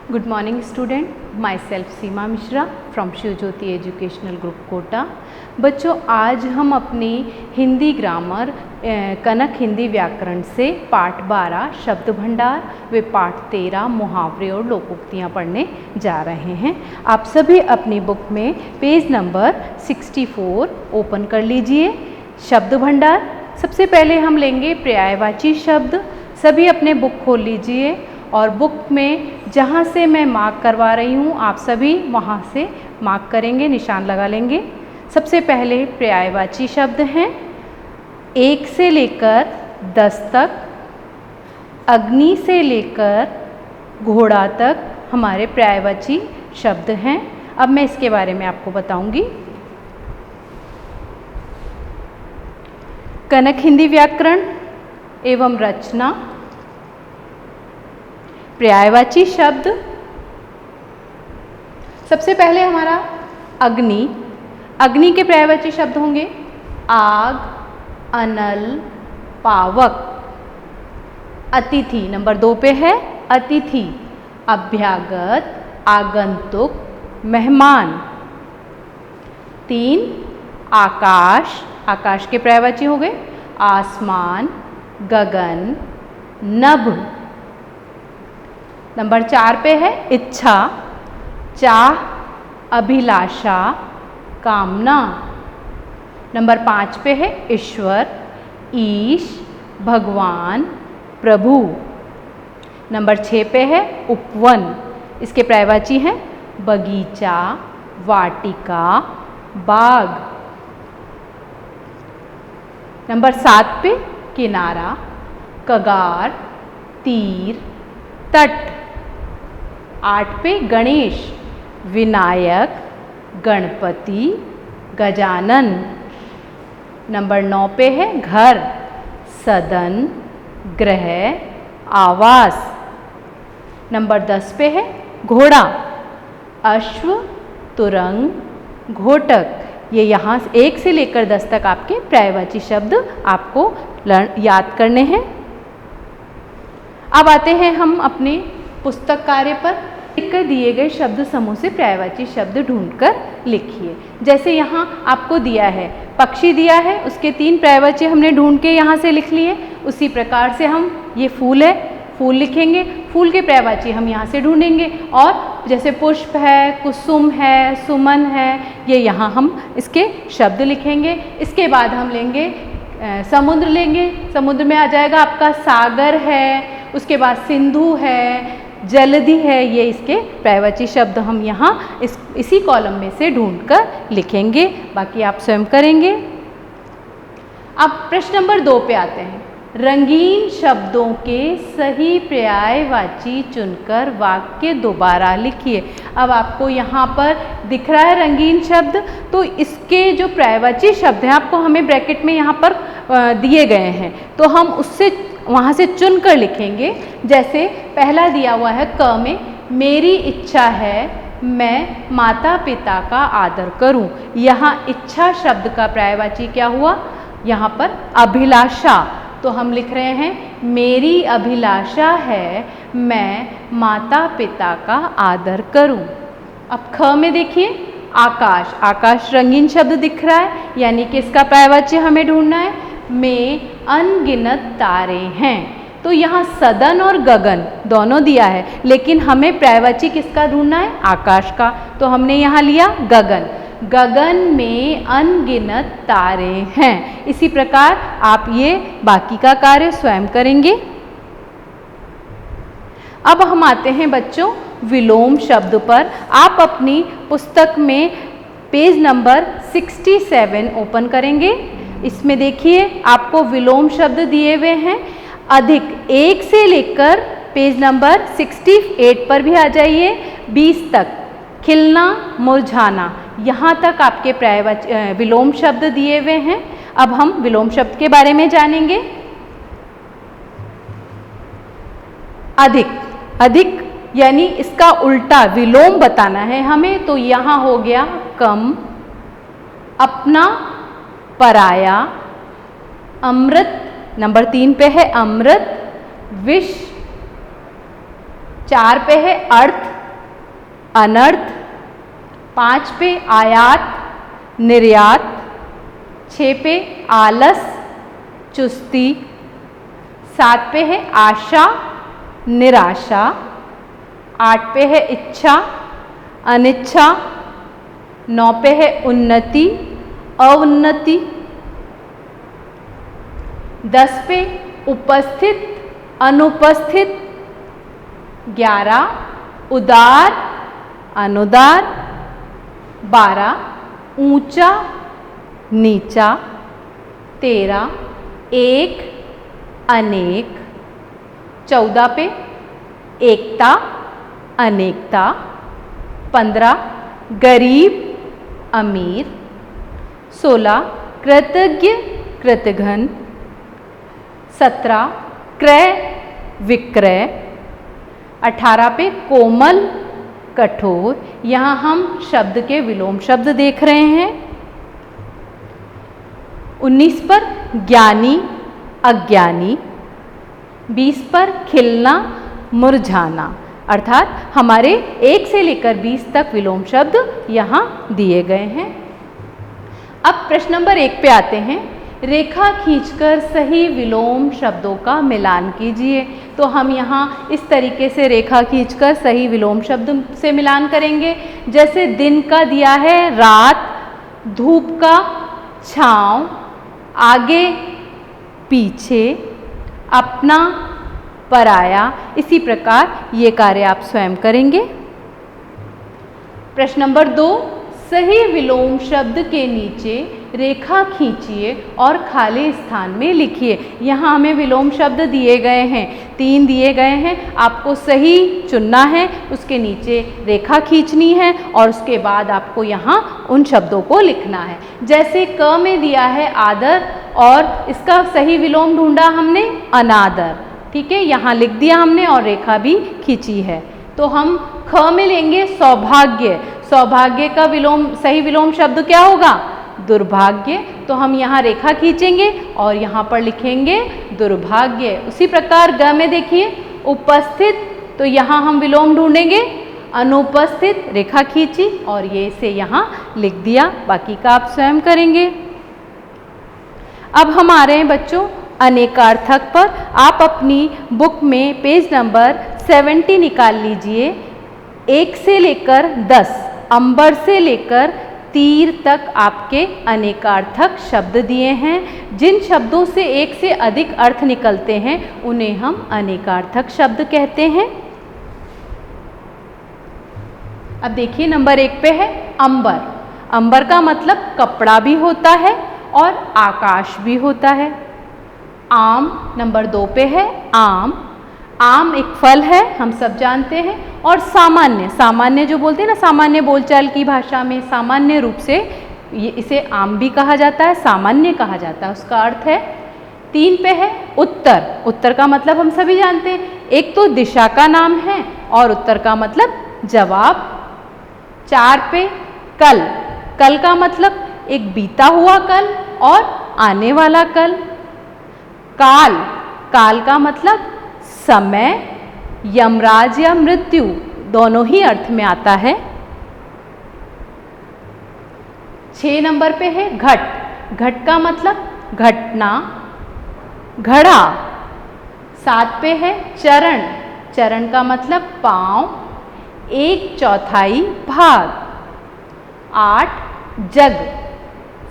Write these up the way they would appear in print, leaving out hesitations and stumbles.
Good morning student, myself Seema Mishra from Shiv Jyoti educational group Kota. बच्चों, आज हम अपनी हिंदी ग्रामर कनक हिंदी व्याकरण से पाठ 12 शब्द भंडार व पाठ 13 मुहावरे और लोकोक्तियाँ पढ़ने जा रहे हैं। आप सभी अपनी बुक में पेज नंबर 64 ओपन कर लीजिए। शब्द भंडार, सबसे पहले हम लेंगे पर्यायवाची शब्द। सभी अपने बुक खोल लीजिए और बुक में जहाँ से मैं मार्क करवा रही हूँ आप सभी वहाँ से मार्क करेंगे, निशान लगा लेंगे। सबसे पहले पर्यायवाची शब्द हैं 1 से लेकर 10 तक, अग्नि से लेकर घोड़ा तक हमारे पर्यायवाची शब्द हैं। अब मैं इसके बारे में आपको बताऊंगी। कनक हिंदी व्याकरण एवं रचना, पर्यायवाची शब्द। सबसे पहले हमारा अग्नि। अग्नि के पर्यायवाची शब्द होंगे आग, अनल, पावक। अतिथि नंबर 2 पे है अतिथि, अभ्यागत, आगंतुक, मेहमान। 3 आकाश। आकाश के पर्यायवाची हो गए आसमान, गगन, नभ। नंबर 4 पे है इच्छा, चाह, अभिलाषा, कामना। नंबर 5 पे है ईश्वर, ईश, भगवान, प्रभु। नंबर 6 पे है उपवन। इसके पर्यायवाची हैं बगीचा, वाटिका, बाग। नंबर 7 पे किनारा, कगार, तीर, तट। 8 पे गणेश, विनायक, गणपति, गजानन। नंबर 9 पे है घर, सदन, गृह, आवास। नंबर 10 पे है घोड़ा, अश्व, तुरंग, घोटक। ये यहाँ 1 से लेकर 10 तक आपके पर्यायवाची शब्द आपको याद करने हैं। अब आते हैं हम अपने पुस्तक कार्य पर। लिखकर दिए गए शब्द समूह से पर्यायवाची शब्द ढूंढकर लिखिए। जैसे यहाँ आपको दिया है पक्षी दिया है, उसके 3 पर्यायवाची हमने ढूंढ के यहाँ से लिख लिए। उसी प्रकार से हम ये फूल है, फूल लिखेंगे, फूल के पर्यायवाची हम यहाँ से ढूंढेंगे। और जैसे पुष्प है, कुसुम है, सुमन है, ये यहाँ हम इसके शब्द लिखेंगे। इसके बाद हम लेंगे समुद्र लेंगे। समुद्र में आ जाएगा आपका सागर है, उसके बाद सिंधु है, जलधि है। ये इसके पर्यायवाची शब्द हम यहाँ इसी कॉलम में से ढूंढकर लिखेंगे, बाकी आप स्वयं करेंगे। अब प्रश्न नंबर 2 पे आते हैं। रंगीन शब्दों के सही पर्यायवाची चुनकर वाक्य दोबारा लिखिए। अब आपको यहाँ पर दिख रहा है रंगीन शब्द, तो इसके जो पर्यायवाची शब्द हैं आपको हमें ब्रैकेट में यहाँ पर दिए गए हैं, तो हम उससे वहाँ से चुनकर लिखेंगे। जैसे पहला दिया हुआ है क में, मेरी इच्छा है मैं माता पिता का आदर करूं। यहाँ इच्छा शब्द का पर्यायवाची क्या हुआ? यहाँ पर अभिलाषा। तो हम लिख रहे हैं मेरी अभिलाषा है मैं माता पिता का आदर करूं। अब ख में देखिए आकाश। आकाश रंगीन शब्द दिख रहा है, यानी कि इसका पर्यायवाची हमें ढूंढना है। में अनगिनत तारे हैं, तो यहाँ सदन और गगन दोनों दिया है, लेकिन हमें पर्यायवाची किसका ढूंढना है? आकाश का। तो हमने यहाँ लिया गगन। गगन में अनगिनत तारे हैं। इसी प्रकार आप ये बाकी का कार्य स्वयं करेंगे। अब हम आते हैं बच्चों विलोम शब्द पर। आप अपनी पुस्तक में पेज नंबर 67 ओपन करेंगे। इसमें देखिए आपको विलोम शब्द दिए हुए हैं। अधिक 1 से लेकर पेज नंबर 68 पर भी आ जाइए, 20 तक। खिलना, मुरझाना, यहाँ तक आपके पर्यायवाची विलोम शब्द दिए हुए हैं। अब हम विलोम शब्द के बारे में जानेंगे। अधिक, अधिक यानी इसका उल्टा विलोम बताना है हमें, तो यहाँ हो गया कम, अपना, पराया, अमृत। नंबर 3 पे है अमृत, विष। 4 पे है अर्थ, अनर्थ, 5 पे आयात निर्यात, 6 पे आलस चुस्ती, 7 पे है आशा निराशा, 8 पे है इच्छा अनिच्छा, 9 पे है उन्नति अउन्नति, 10 पे उपस्थित अनुपस्थित, 11 उदार अनुदार, 12 ऊंचा नीचा, 13 एक अनेक, 14 पे एकता अनेकता, 15 गरीब अमीर, 16 कृतज्ञ कृतघ्न, 17 क्रय विक्रय, 18 पे कोमल कठोर। यहाँ हम शब्द के विलोम शब्द देख रहे हैं। 19 पर ज्ञानी अज्ञानी, 20 पर खिलना मुरझाना, अर्थात हमारे 1 से लेकर 20 तक विलोम शब्द यहाँ दिए गए हैं। अब प्रश्न नंबर 1 पे आते हैं। रेखा खींचकर सही विलोम शब्दों का मिलान कीजिए। तो हम यहाँ इस तरीके से रेखा खींचकर सही विलोम शब्द से मिलान करेंगे। जैसे दिन का दिया है रात, धूप का छाँव, आगे पीछे, अपना पराया। इसी प्रकार ये कार्य आप स्वयं करेंगे। प्रश्न नंबर 2, सही विलोम शब्द के नीचे रेखा खींचिए और खाली स्थान में लिखिए। यहाँ हमें विलोम शब्द दिए गए हैं, 3 दिए गए हैं, आपको सही चुनना है, उसके नीचे रेखा खींचनी है और उसके बाद आपको यहाँ उन शब्दों को लिखना है। जैसे क में दिया है आदर और इसका सही विलोम ढूंढा हमने अनादर, ठीक है, यहाँ लिख दिया हमने और रेखा भी खींची है। तो हम ख में लेंगे सौभाग्य, सौभाग्य का विलोम सही विलोम शब्द क्या होगा? दुर्भाग्य। तो हम यहाँ रेखा खींचेंगे और यहाँ पर लिखेंगे दुर्भाग्य। उसी प्रकार ग में देखिए उपस्थित, तो यहाँ हम विलोम ढूंढेंगे अनुपस्थित, रेखा खींची और ये से यहाँ लिख दिया। बाकी का आप स्वयं करेंगे। अब हम आ रहे हैं बच्चों अनेकार्थक पर। आप अपनी बुक में पेज नंबर 70 निकाल लीजिए। 1 से लेकर 10, अंबर से लेकर तीर तक आपके अनेकार्थक शब्द दिए हैं। जिन शब्दों से एक से अधिक अर्थ निकलते हैं उन्हें हम अनेकार्थक शब्द कहते हैं। अब देखिए नंबर 1 पे है अंबर। अंबर का मतलब कपड़ा भी होता है और आकाश भी होता है। आम नंबर 2 पे है आम। आम एक फल है, हम सब जानते हैं। और सामान्य, सामान्य जो बोलते हैं ना, सामान्य बोलचाल की भाषा में सामान्य रूप से इसे आम भी कहा जाता है, सामान्य कहा जाता है, उसका अर्थ है। 3 पे है उत्तर। उत्तर का मतलब हम सभी जानते हैं, एक तो दिशा का नाम है और उत्तर का मतलब जवाब। 4 पे कल। कल का मतलब एक बीता हुआ कल और आने वाला कल। काल। काल का मतलब समय, यमराज या मृत्यु, दोनों ही अर्थ में आता है। 6 नंबर पे है घट। घट का मतलब घटना, घड़ा। 7 पे है चरण। चरण का मतलब पांव, 1/4 भाग। 8 जग,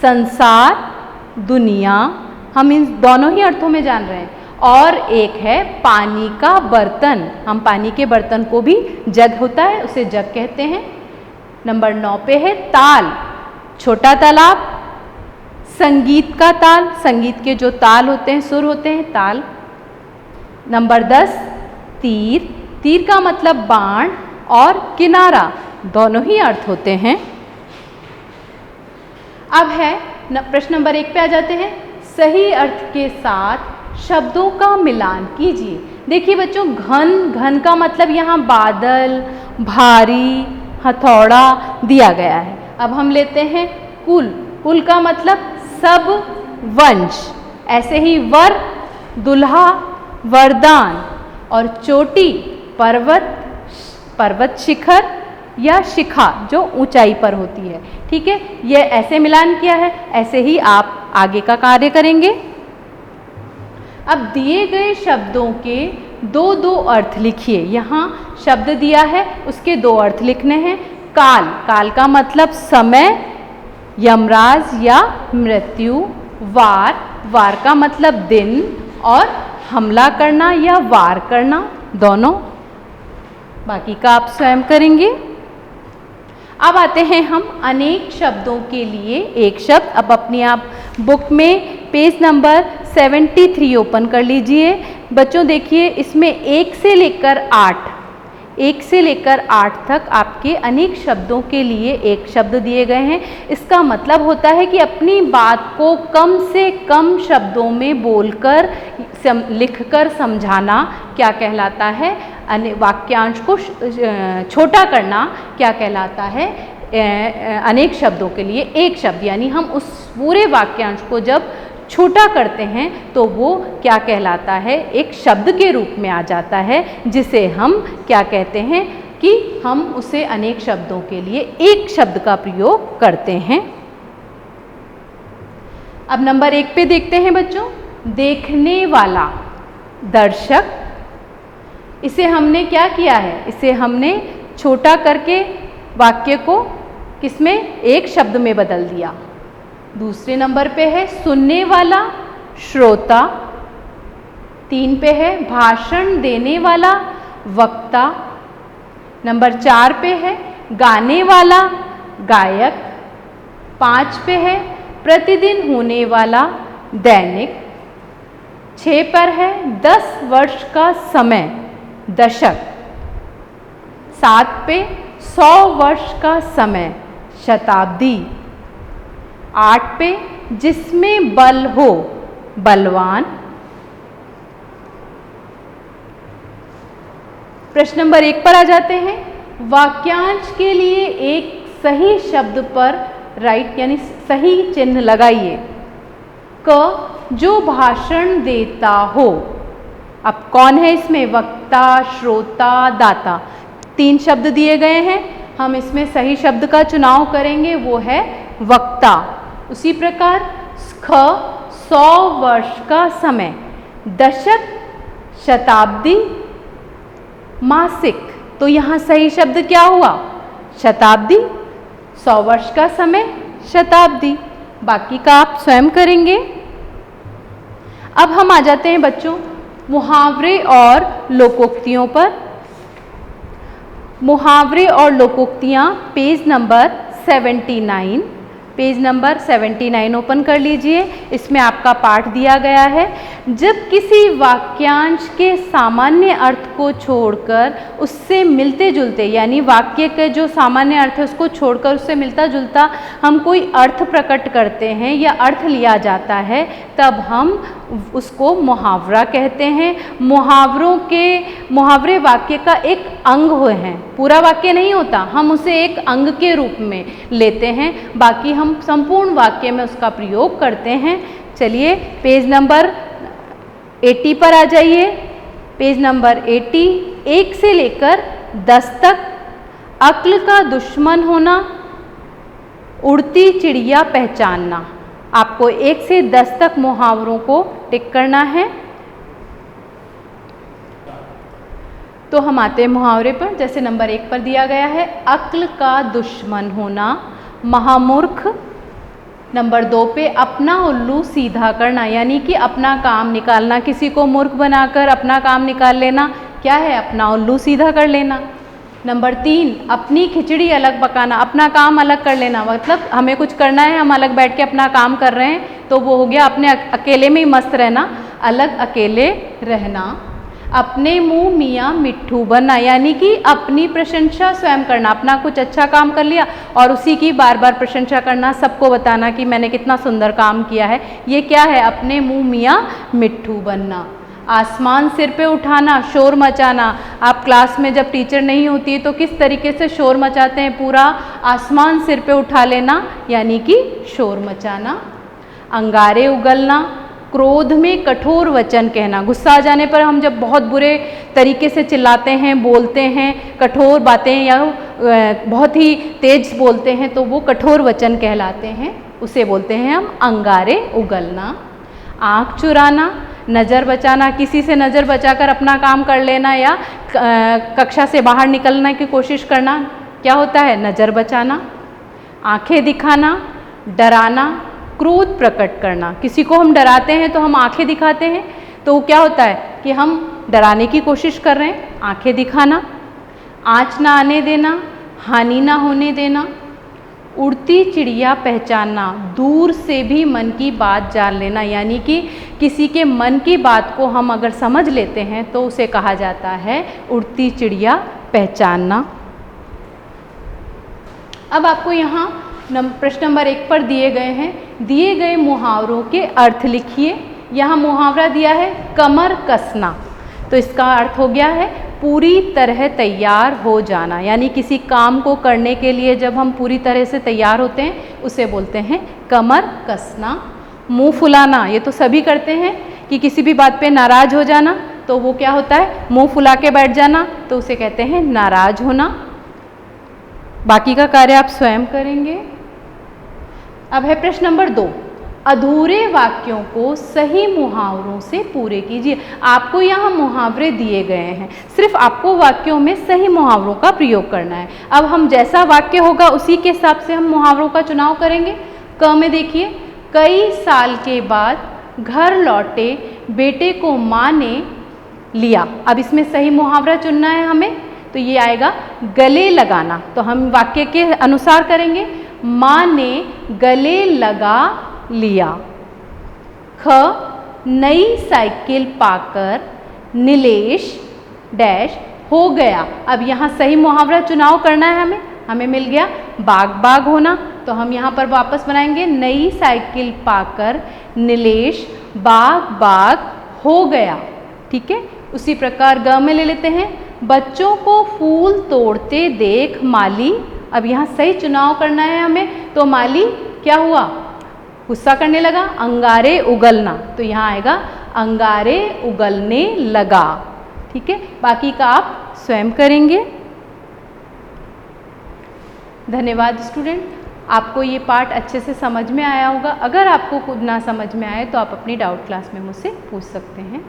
संसार, दुनिया, हम इन दोनों ही अर्थों में जान रहे हैं। और एक है पानी का बर्तन। हम पानी के बर्तन को भी जग होता है, उसे जग कहते हैं। नंबर 9 पे है ताल। छोटा तालाब, संगीत का ताल, संगीत के जो ताल होते हैं, सुर होते हैं, ताल। नंबर 10 तीर। तीर का मतलब बाण और किनारा, दोनों ही अर्थ होते हैं। अब है प्रश्न नंबर 1 पे आ जाते हैं। सही अर्थ के साथ शब्दों का मिलान कीजिए। देखिए बच्चों, घन, घन का मतलब यहाँ बादल, भारी, हथौड़ा दिया गया है। अब हम लेते हैं कुल। कुल का मतलब सब, वंश। ऐसे ही वर, दुल्हा, वरदान। और चोटी, पर्वत, पर्वत शिखर, या शिखा जो ऊंचाई पर होती है। ठीक है, ये ऐसे मिलान किया है, ऐसे ही आप आगे का कार्य करेंगे। अब दिए गए शब्दों के दो दो अर्थ लिखिए। यहाँ शब्द दिया है, उसके दो अर्थ लिखने हैं। काल, काल का मतलब समय, यमराज या मृत्यु। वार, वार का मतलब दिन, और हमला करना या वार करना, दोनों। बाकी का आप स्वयं करेंगे। अब आते हैं हम अनेक शब्दों के लिए एक शब्द। अब अपनी आप बुक में पेज नंबर 73 ओपन कर लीजिए। बच्चों देखिए, इसमें 1 से लेकर 8 तक आपके अनेक शब्दों के लिए एक शब्द दिए गए हैं। इसका मतलब होता है कि अपनी बात को कम से कम शब्दों में बोलकर लिखकर समझाना क्या कहलाता है, वाक्यांश को छोटा करना क्या कहलाता है। अनेक शब्दों के लिए एक शब्द, यानी हम उस पूरे वाक्यांश को जब छोटा करते हैं तो वो क्या कहलाता है, एक शब्द के रूप में आ जाता है, जिसे हम क्या कहते हैं कि हम उसे अनेक शब्दों के लिए एक शब्द का प्रयोग करते हैं। अब नंबर 1 पे देखते हैं बच्चों, देखने वाला, दर्शक। इसे हमने क्या किया है, इसे हमने छोटा करके वाक्य को किसमें, एक शब्द में बदल दिया। दूसरे नंबर पे है सुनने वाला, श्रोता। 3 पे है भाषण देने वाला, वक्ता। नंबर 4 पे है गाने वाला, गायक। 5 पे है प्रतिदिन होने वाला, दैनिक। 6 पर है 10 वर्ष का समय, दशक। 7 पे 100 वर्ष का समय, शताब्दी। 8 पे जिसमें बल हो, बलवान। प्रश्न नंबर 1 पर आ जाते हैं। वाक्यांश के लिए एक सही शब्द पर राइट यानी सही चिन्ह लगाइए। क, जो भाषण देता हो। अब कौन है इसमें, वक्ता, श्रोता, दाता। 3 शब्द दिए गए हैं, हम इसमें सही शब्द का चुनाव करेंगे, वो है वक्ता। उसी प्रकार ख, 100 वर्ष का समय, दशक, शताब्दी, मासिक। तो यहाँ सही शब्द क्या हुआ, शताब्दी। 100 वर्ष का समय, शताब्दी। बाकी का आप स्वयं करेंगे। अब हम आ जाते हैं बच्चों मुहावरे और लोकोक्तियों पर। मुहावरे और लोकोक्तियाँ page number 79, page number 79 open कर लीजिए। इसमें आपका पाठ दिया गया है। जब किसी वाक्यांश के सामान्य अर्थ को छोड़कर उससे मिलते जुलते, यानी वाक्य के जो सामान्य अर्थ है उसको छोड़कर उससे मिलता जुलता हम कोई अर्थ प्रकट करते हैं या अर्थ लिया जाता है, तब हम उसको मुहावरा कहते हैं। मुहावरे वाक्य का एक अंग हैं, पूरा वाक्य नहीं होता, हम उसे एक अंग के रूप में लेते हैं, बाकी हम संपूर्ण वाक्य में उसका प्रयोग करते हैं। चलिए पेज नंबर 80 पर आ जाइए। पेज नंबर 80, 1 से लेकर 10 तक। अक्ल का दुश्मन होना, उड़ती चिड़िया पहचानना। आपको 1 से 10 तक मुहावरों को टिक करना है। तो हम आते हैं मुहावरे पर। जैसे नंबर 1 पर दिया गया है, अक्ल का दुश्मन होना, महामूर्ख। नंबर 2 पे अपना उल्लू सीधा करना, यानी कि अपना काम निकालना, किसी को मूर्ख बनाकर अपना काम निकाल लेना, क्या है, अपना उल्लू सीधा कर लेना। नंबर 3, अपनी खिचड़ी अलग पकाना, अपना काम अलग कर लेना, मतलब हमें कुछ करना है, हम अलग बैठ के अपना काम कर रहे हैं, तो वो हो गया अपने अकेले में ही मस्त रहना, अलग अकेले रहना। अपने मुंह मियाँ मिट्ठू बनना, यानी कि अपनी प्रशंसा स्वयं करना, अपना कुछ अच्छा काम कर लिया और उसी की बार बार प्रशंसा करना, सबको बताना कि मैंने कितना सुंदर काम किया है, ये क्या है, अपने मुंह मियाँ मिट्ठू बनना। आसमान सिर पे उठाना, शोर मचाना। आप क्लास में जब टीचर नहीं होती है तो किस तरीके से शोर मचाते हैं, पूरा आसमान सिर पे उठा लेना, यानी कि शोर मचाना। अंगारे उगलना, क्रोध में कठोर वचन कहना, गुस्सा आ जाने पर हम जब बहुत बुरे तरीके से चिल्लाते हैं, बोलते हैं, कठोर बातें या बहुत ही तेज बोलते हैं तो वो कठोर वचन कहलाते हैं, उसे बोलते हैं हम अंगारे उगलना। आँख चुराना, नज़र बचाना, किसी से नज़र बचाकर अपना काम कर लेना या कक्षा से बाहर निकलने की कोशिश करना, क्या होता है? नज़र बचाना। आँखें दिखाना, डराना, क्रोध प्रकट करना, किसी को हम डराते हैं तो हम आँखें दिखाते हैं, तो वो क्या होता है कि हम डराने की कोशिश कर रहे हैं, आँखें दिखाना। आँच ना आने देना, हानि ना होने देना। उड़ती चिड़िया पहचानना, दूर से भी मन की बात जान लेना, यानी कि किसी के मन की बात को हम अगर समझ लेते हैं तो उसे कहा जाता है उड़ती चिड़िया पहचानना। अब आपको यहाँ प्रश्न नंबर 1 पर दिए गए हैं, दिए गए मुहावरों के अर्थ लिखिए। यहाँ मुहावरा दिया है कमर कसना, तो इसका अर्थ हो गया है पूरी तरह तैयार हो जाना, यानी किसी काम को करने के लिए जब हम पूरी तरह से तैयार होते हैं उसे बोलते हैं कमर कसना। मुंह फुलाना, ये तो सभी करते हैं कि किसी भी बात पे नाराज हो जाना, तो वो क्या होता है? मुंह फुला के बैठ जाना, तो उसे कहते हैं नाराज होना। बाकी का कार्य आप स्वयं करेंगे। अब है प्रश्न नंबर 2, अधूरे वाक्यों को सही मुहावरों से पूरे कीजिए। आपको यहाँ मुहावरे दिए गए हैं, सिर्फ आपको वाक्यों में सही मुहावरों का प्रयोग करना है। अब हम जैसा वाक्य होगा उसी के हिसाब से हम मुहावरों का चुनाव करेंगे। क में देखिए, कई साल के बाद घर लौटे बेटे को माँ ने लिया। अब इसमें सही मुहावरा चुनना है हमें, तो ये आएगा गले लगाना, तो हम वाक्य के अनुसार करेंगे, माँ ने गले लगा लिया। ख, नई साइकिल पाकर नीलेश डैश हो गया। अब यहाँ सही मुहावरा चुनाव करना है हमें मिल गया बाग बाग होना, तो हम यहाँ पर वापस बनाएंगे नई साइकिल पाकर नीलेश बाग बाग हो गया। ठीक है, उसी प्रकार ग में ले लेते हैं, बच्चों को फूल तोड़ते देख माली। अब यहाँ सही चुनाव करना है हमें, तो माली क्या हुआ? गुस्सा करने लगा, अंगारे उगलना, तो यहाँ आएगा अंगारे उगलने लगा। ठीक है, बाकी का आप स्वयं करेंगे। धन्यवाद स्टूडेंट, आपको ये पार्ट अच्छे से समझ में आया होगा। अगर आपको खुद ना समझ में आए तो आप अपनी डाउट क्लास में मुझसे पूछ सकते हैं।